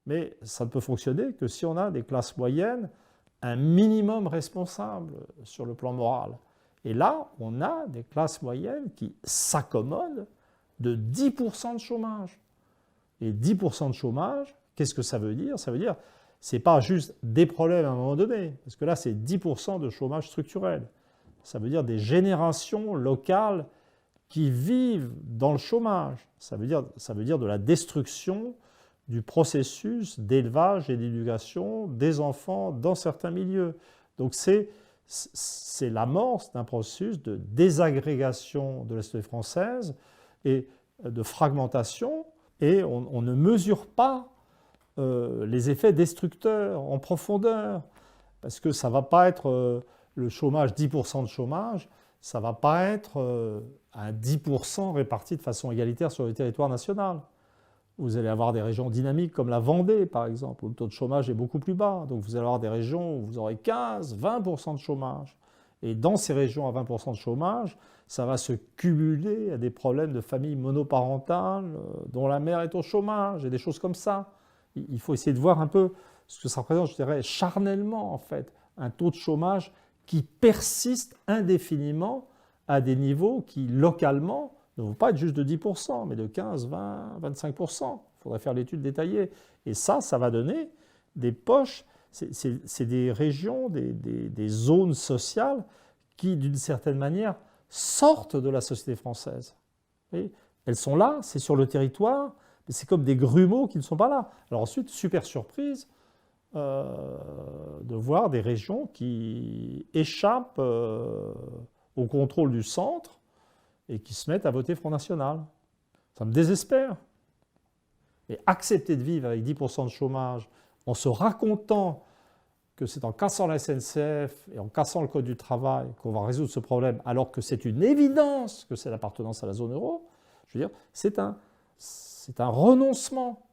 Mais ça ne peut fonctionner que si on a des classes moyennes un minimum responsable sur le plan moral. Et là, on a des classes moyennes qui s'accommodent de 10% de chômage. Et 10% de chômage, qu'est-ce que ça veut dire? Ça veut dire, ce n'est pas juste des problèmes à un moment donné, parce que là, c'est 10% de chômage structurel. Ça veut dire des générations locales qui vivent dans le chômage. Ça veut dire de la destruction du processus d'élevage et d'éducation des enfants dans certains milieux. Donc c'est l'amorce d'un processus de désagrégation de la société française et de fragmentation, et on ne mesure pas les effets destructeurs en profondeur, parce que ça ne va pas être le chômage, 10% de chômage, ça ne va pas être un 10% réparti de façon égalitaire sur le territoire national. Vous allez avoir des régions dynamiques comme la Vendée, par exemple, où le taux de chômage est beaucoup plus bas. Donc vous allez avoir des régions où vous aurez 15, 20% de chômage. Et dans ces régions à 20% de chômage, ça va se cumuler à des problèmes de familles monoparentales dont la mère est au chômage et des choses comme ça. Il faut essayer de voir un peu ce que ça représente, je dirais, charnellement, en fait, un taux de chômage qui persiste indéfiniment à des niveaux qui, localement, ne vont pas être juste de 10%, mais de 15, 20, 25%. Il faudrait faire l'étude détaillée. Et ça va donner des poches, c'est des régions, des zones sociales qui, d'une certaine manière, sortent de la société française. Et elles sont là, c'est sur le territoire, mais c'est comme des grumeaux qui ne sont pas là. Alors ensuite, super surprise de voir des régions qui échappent au contrôle du centre et qui se mettent à voter Front National. Ça me désespère. Et accepter de vivre avec 10% de chômage en se racontant que c'est en cassant la SNCF et en cassant le Code du travail qu'on va résoudre ce problème, alors que c'est une évidence que c'est l'appartenance à la zone euro, je veux dire, c'est un renoncement